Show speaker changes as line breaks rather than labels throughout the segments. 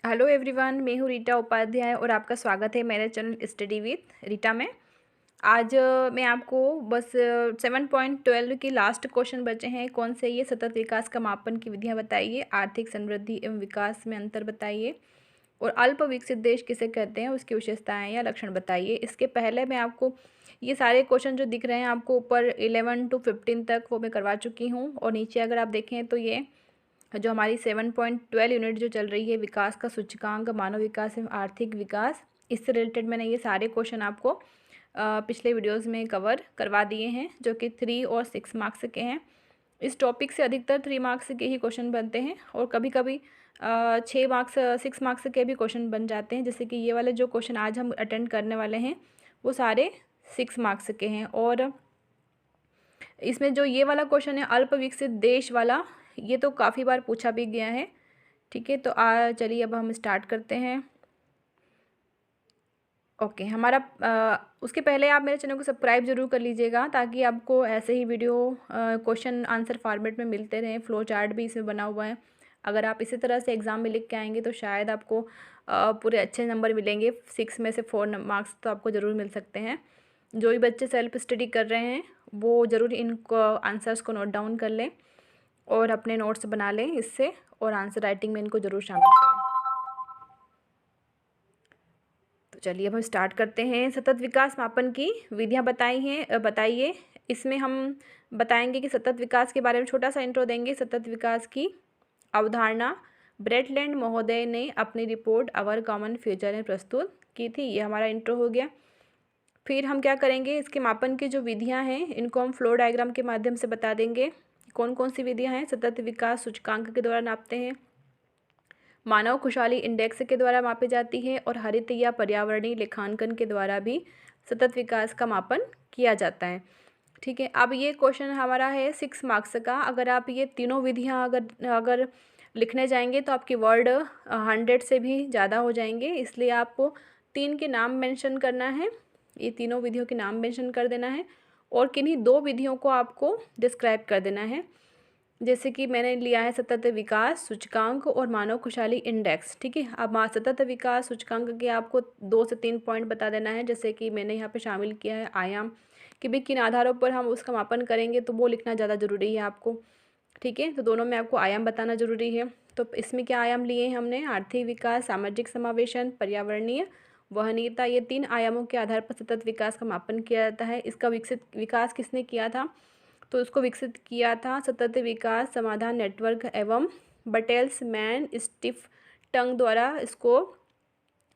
Hello everyone, मैं हूँ रीटा उपाध्याय और आपका स्वागत है मेरे चैनल स्टडी विथ रीटा में। आज मैं आपको बस 7.12 की लास्ट क्वेश्चन बचे हैं। कौन से ये सतत विकास का मापन की विधियाँ बताइए, आर्थिक समृद्धि एवं विकास में अंतर बताइए और अल्प विकसित देश किसे कहते हैं, उसकी विशेषताएं या लक्षण बताइए। इसके पहले मैं आपको ये सारे क्वेश्चन जो दिख रहे हैं आपको ऊपर 11 to 15 तक वो मैं करवा चुकी हूँ और नीचे अगर आप देखें तो ये जो हमारी 7.12 यूनिट जो चल रही है विकास का सूचकांक, मानव विकास एवं आर्थिक विकास, इससे रिलेटेड मैंने ये सारे क्वेश्चन आपको पिछले वीडियोस में कवर करवा दिए हैं जो कि 3 और 6 मार्क्स के हैं। इस टॉपिक से अधिकतर 3 मार्क्स के ही क्वेश्चन बनते हैं और कभी कभी 6 मार्क्स 6 मार्क्स के भी क्वेश्चन बन जाते हैं। जैसे कि ये वाले जो क्वेश्चन आज हम अटेंड करने वाले हैं वो सारे 6 मार्क्स के हैं। और इसमें जो ये वाला क्वेश्चन है अल्प विकसित देश वाला, ये तो काफ़ी बार पूछा भी गया है। ठीक है, तो चलिए अब हम स्टार्ट करते हैं। ओके, हमारा उसके पहले आप मेरे चैनल को सब्सक्राइब जरूर कर लीजिएगा ताकि आपको ऐसे ही वीडियो क्वेश्चन आंसर फॉर्मेट में मिलते रहें। फ्लो चार्ट भी इसमें बना हुआ है। अगर आप इसी तरह से एग्ज़ाम में लिख के आएंगे तो शायद आपको पूरे अच्छे नंबर मिलेंगे। 6 में से 4 मार्क्स तो आपको ज़रूर मिल सकते हैं। जो भी बच्चे सेल्फ स्टडी कर रहे हैं वो ज़रूर इन आंसर्स को नोट डाउन कर लें और अपने नोट्स बना लें इससे, और आंसर राइटिंग में इनको ज़रूर शामिल करें। तो चलिए अब हम स्टार्ट करते हैं। सतत विकास मापन की विधियाँ बताइए। इसमें हम बताएंगे कि सतत विकास के बारे में छोटा सा इंट्रो देंगे। सतत विकास की अवधारणा ब्रेटलैंड महोदय ने अपनी रिपोर्ट आवर कॉमन फ्यूचर में प्रस्तुत की थी। ये हमारा इंट्रो हो गया। फिर हम क्या करेंगे, इसके मापन की जो विधियाँ हैं इनको हम फ्लो डायग्राम के माध्यम से बता देंगे। कौन कौन सी विधियाँ हैं। सतत विकास सूचकांक के द्वारा नापते हैं, मानव खुशहाली इंडेक्स के द्वारा मापी जाती है और हरित या पर्यावरणीय लेखांकन के द्वारा भी सतत विकास का मापन किया जाता है। ठीक है, अब ये क्वेश्चन हमारा है 6 मार्क्स का। अगर आप ये तीनों विधियाँ अगर लिखने जाएंगे तो आपकी वर्ड 100 से भी ज़्यादा हो जाएंगे। इसलिए आपको 3 के नाम मेंशन करना है, ये तीनों विधियों के नाम मेंशन कर देना है और किन्हीं 2 विधियों को आपको डिस्क्राइब कर देना है। जैसे कि मैंने लिया है सतत विकास सूचकांक और मानव खुशहाली इंडेक्स। ठीक है, अब सतत विकास सूचकांक के आपको 2 से 3 पॉइंट बता देना है। जैसे कि मैंने यहाँ पे शामिल किया है आयाम, कि भाई किन आधारों पर हम उसका मापन करेंगे, तो वो लिखना ज़्यादा ज़रूरी है आपको। ठीक है, तो दोनों में आपको आयाम बताना ज़रूरी है। तो इसमें क्या आयाम लिए हैं हमने, आर्थिक विकास, सामाजिक समावेशन, पर्यावरणीय वहनीयता। ये 3 आयामों के आधार पर सतत विकास का मापन किया जाता है। इसका विकसित विकास किसने किया था, तो इसको विकसित किया था सतत विकास समाधान नेटवर्क एवं बटेल्समैन स्टीफ टंग द्वारा इसको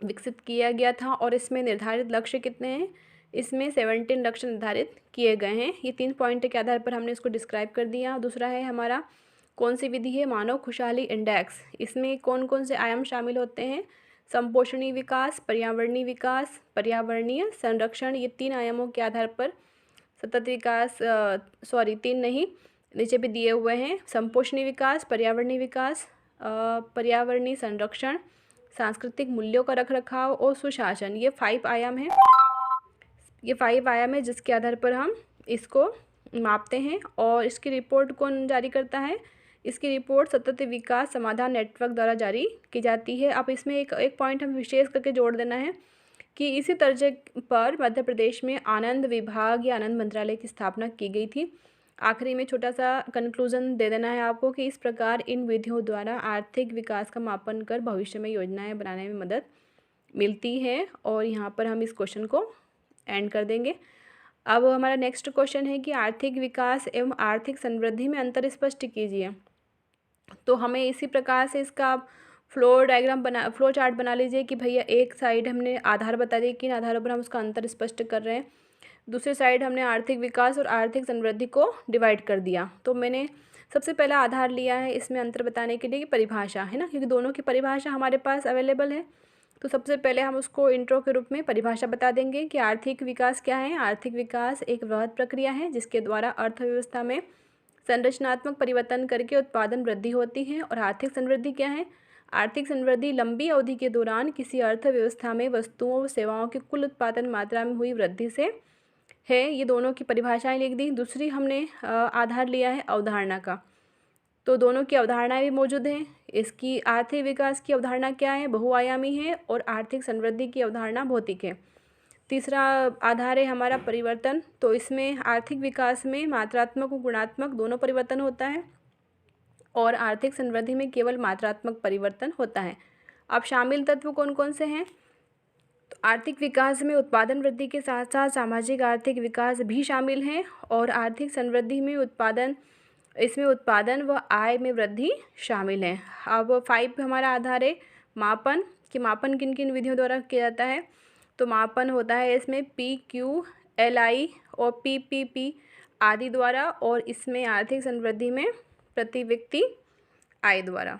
विकसित किया गया था। और इसमें निर्धारित लक्ष्य कितने हैं, इसमें 17 लक्ष्य निर्धारित किए गए हैं। ये 3 पॉइंट के आधार पर हमने इसको डिस्क्राइब कर दिया। दूसरा है हमारा कौन सी विधि है, मानव खुशहाली इंडेक्स। इसमें कौन कौन से आयाम शामिल होते हैं, संपोषणीय विकास, पर्यावरणीय विकास, पर्यावरणीय संरक्षण। ये 3 आयामों के आधार पर सतत विकास 3 नहीं, नीचे भी दिए हुए हैं, संपोषणीय विकास, पर्यावरणीय विकास, पर्यावरणीय संरक्षण, सांस्कृतिक मूल्यों का रखरखाव और सुशासन। ये 5 आयाम हैं। ये 5 आयाम है जिसके आधार पर हम इसको मापते हैं। और इसकी रिपोर्ट कौन जारी करता है, इसकी रिपोर्ट सतत विकास समाधान नेटवर्क द्वारा जारी की जाती है। अब इसमें एक पॉइंट हम विशेष करके जोड़ देना है कि इसी तर्ज पर मध्य प्रदेश में आनंद विभाग या आनंद मंत्रालय की स्थापना की गई थी। आखिरी में छोटा सा कंक्लूजन दे देना है आपको कि इस प्रकार इन विधियों द्वारा आर्थिक विकास का मापन कर भविष्य में योजनाएं बनाने में मदद मिलती है। और यहाँ पर हम इस क्वेश्चन को एंड कर देंगे। अब हमारा नेक्स्ट क्वेश्चन है कि आर्थिक विकास एवं आर्थिक समृद्धि में अंतर स्पष्ट कीजिए। तो हमें इसी प्रकार से इसका फ्लो चार्ट बना लीजिए कि भैया एक साइड हमने आधार बता दिए, किन आधारों पर हम उसका अंतर स्पष्ट कर रहे हैं। दूसरी साइड हमने आर्थिक विकास और आर्थिक समृद्धि को डिवाइड कर दिया। तो मैंने सबसे पहला आधार लिया है इसमें अंतर बताने के लिए कि परिभाषा है ना, क्योंकि दोनों की परिभाषा हमारे पास अवेलेबल है। तो सबसे पहले हम उसको इंट्रो के रूप में परिभाषा बता देंगे कि आर्थिक विकास क्या है। आर्थिक विकास एक वृहद प्रक्रिया है जिसके द्वारा अर्थव्यवस्था में संरचनात्मक परिवर्तन करके उत्पादन वृद्धि होती है। और आर्थिक समृद्धि क्या है, आर्थिक समृद्धि लंबी अवधि के दौरान किसी अर्थव्यवस्था में वस्तुओं व सेवाओं की कुल उत्पादन मात्रा में हुई वृद्धि से है। ये दोनों की परिभाषाएं लिख दी। दूसरी हमने आधार लिया है अवधारणा का। तो दोनों की अवधारणाएं भी मौजूद हैं। इसकी आर्थिक विकास की अवधारणा क्या है, बहुआयामी है, और आर्थिक समृद्धि की अवधारणा भौतिक है। तीसरा आधार है हमारा परिवर्तन। तो इसमें आर्थिक विकास में मात्रात्मक और गुणात्मक दोनों परिवर्तन होता है, और आर्थिक समृद्धि में केवल मात्रात्मक परिवर्तन होता है। अब शामिल तत्व कौन कौन से हैं? तो आर्थिक विकास में उत्पादन वृद्धि के साथ साथ सामाजिक आर्थिक विकास भी शामिल हैं, और आर्थिक समृद्धि में इसमें उत्पादन व आय में वृद्धि शामिल है। अब 5 हमारा आधार है मापन, कि मापन किन किन विधियों द्वारा किया जाता है। तो मापन होता है इसमें PQLI और PPP आदि द्वारा, और इसमें आर्थिक समृद्धि में प्रति व्यक्ति आय द्वारा।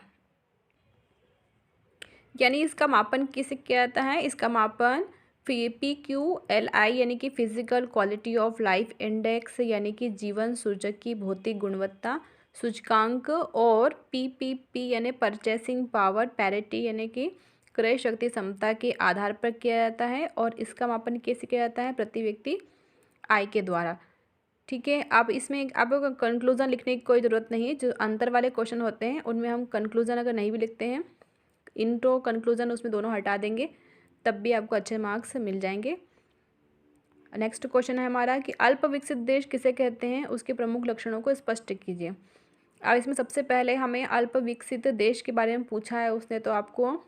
यानी इसका मापन किससे किया जाता है? इसका मापन PQLI यानी कि physical quality of life index यानी कि जीवन सूचक की भौतिक गुणवत्ता सूचकांक, और PPP यानी परचेसिंग पावर पैरिटी यानी कि क्रय शक्ति समता के आधार पर किया जाता है, और इसका मापन कैसे किया जाता है? प्रति व्यक्ति आय के द्वारा। ठीक है, अब इसमें अब कंक्लूजन लिखने की कोई ज़रूरत नहीं है। जो अंतर वाले क्वेश्चन होते हैं उनमें हम कंक्लूजन अगर नहीं भी लिखते हैं, इंट्रो कंक्लूजन उसमें दोनों हटा देंगे, तब भी आपको अच्छे मार्क्स मिल जाएंगे। नेक्स्ट क्वेश्चन है हमारा कि अल्प विकसित देश किसे कहते हैं, उसके प्रमुख लक्षणों को स्पष्ट कीजिए। अब इसमें सबसे पहले हमें अल्प विकसित देश के बारे में पूछा है उसने, तो आपको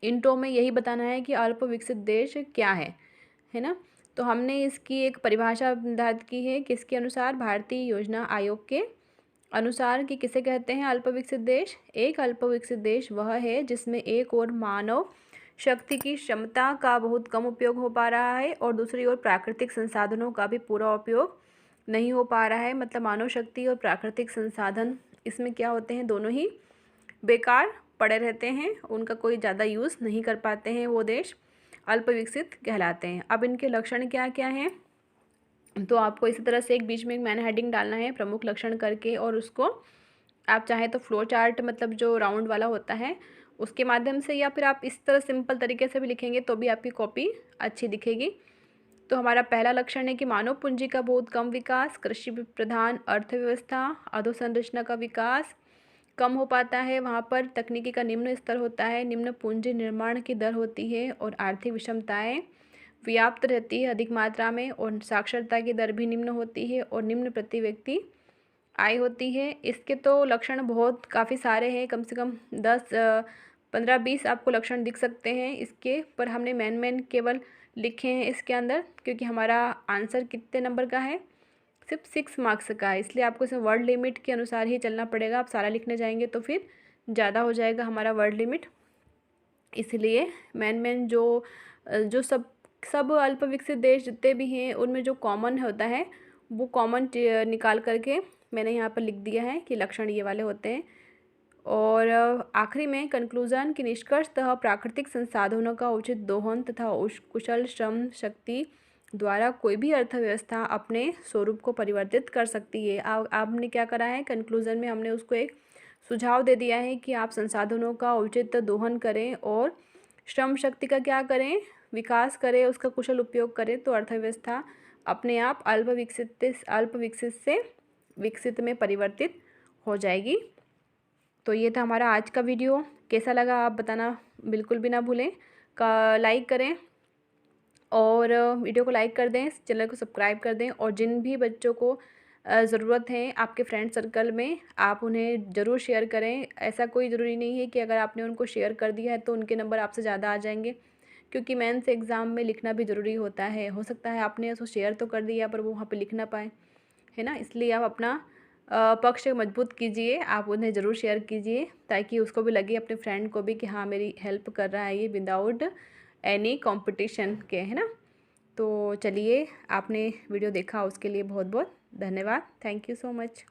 इंट्रो में यही बताना है कि अल्प विकसित देश क्या है ना। तो हमने इसकी एक परिभाषा निर्धारित की है, किसके अनुसार? भारतीय योजना आयोग के अनुसार, कि किसे कहते हैं अल्प विकसित देश। एक अल्प विकसित देश वह है जिसमें एक और मानव शक्ति की क्षमता का बहुत कम उपयोग हो पा रहा है, और दूसरी ओर प्राकृतिक संसाधनों का भी पूरा उपयोग नहीं हो पा रहा है। मतलब मानव शक्ति और प्राकृतिक संसाधन इसमें क्या होते हैं? दोनों ही बेकार पड़े रहते हैं, उनका कोई ज़्यादा यूज़ नहीं कर पाते हैं, वो देश अल्प विकसित कहलाते हैं। अब इनके लक्षण क्या क्या हैं? तो आपको इसी तरह से एक बीच में एक मैंने हेडिंग डालना है प्रमुख लक्षण करके, और उसको आप चाहे तो फ्लो चार्ट मतलब जो राउंड वाला होता है उसके माध्यम से, या फिर आप इस तरह सिंपल तरीके से भी लिखेंगे तो भी आपकी कॉपी अच्छी दिखेगी। तो हमारा पहला लक्षण है कि मानव पूंजी का बहुत कम विकास, कृषि प्रधान अर्थव्यवस्था, अधोसंरचना का विकास कम हो पाता है, वहाँ पर तकनीकी का निम्न स्तर होता है, निम्न पूंजी निर्माण की दर होती है, और आर्थिक विषमताएं व्याप्त रहती है अधिक मात्रा में, और साक्षरता की दर भी निम्न होती है, और निम्न प्रति व्यक्ति आय होती है। इसके तो लक्षण बहुत काफ़ी सारे हैं, कम से कम 10-15-20 आपको लक्षण दिख सकते हैं इसके, पर हमने मेन केवल लिखे हैं इसके अंदर, क्योंकि हमारा आंसर कितने नंबर का है? सिर्फ 6 मार्क्स का है, इसलिए आपको इसमें वर्ड लिमिट के अनुसार ही चलना पड़ेगा। आप सारा लिखने जाएंगे तो फिर ज़्यादा हो जाएगा हमारा वर्ड लिमिट। इसलिए मेन जो जो सब अल्प विकसित देश जितने भी हैं उनमें जो कॉमन होता है वो कॉमन निकाल करके मैंने यहाँ पर लिख दिया है कि लक्षण ये वाले होते हैं। और आखिरी में कंक्लूजन की निष्कर्षतः प्राकृतिक संसाधनों का उचित दोहन तथा कुशल श्रम शक्ति द्वारा कोई भी अर्थव्यवस्था अपने स्वरूप को परिवर्तित कर सकती है। आपने क्या करा है? कंक्लूजन में हमने उसको एक सुझाव दे दिया है कि आप संसाधनों का उचित दोहन करें और श्रम शक्ति का क्या करें? विकास करें, उसका कुशल उपयोग करें, तो अर्थव्यवस्था अपने आप अल्प विकसित से विकसित में परिवर्तित हो जाएगी। तो ये था हमारा आज का वीडियो। कैसा लगा आप बताना बिल्कुल भी ना भूलें। लाइक करें, और वीडियो को लाइक कर दें, चैनल को सब्सक्राइब कर दें, और जिन भी बच्चों को ज़रूरत है आपके फ्रेंड सर्कल में आप उन्हें ज़रूर शेयर करें। ऐसा कोई ज़रूरी नहीं है कि अगर आपने उनको शेयर कर दिया है तो उनके नंबर आपसे ज़्यादा आ जाएंगे, क्योंकि मेंस एग्ज़ाम में लिखना भी ज़रूरी होता है। हो सकता है आपने उसको शेयर तो कर दिया पर वो वहाँ पे लिख ना पाए, है ना। इसलिए आप अपना पक्ष मजबूत कीजिए, आप उन्हें ज़रूर शेयर कीजिए, ताकि उसको भी लगे, अपने फ्रेंड को भी, कि हाँ मेरी हेल्प कर रहा है ये विदाउट एनी कंपटीशन के, है ना। तो चलिए, आपने वीडियो देखा उसके लिए बहुत बहुत धन्यवाद। Thank you so much.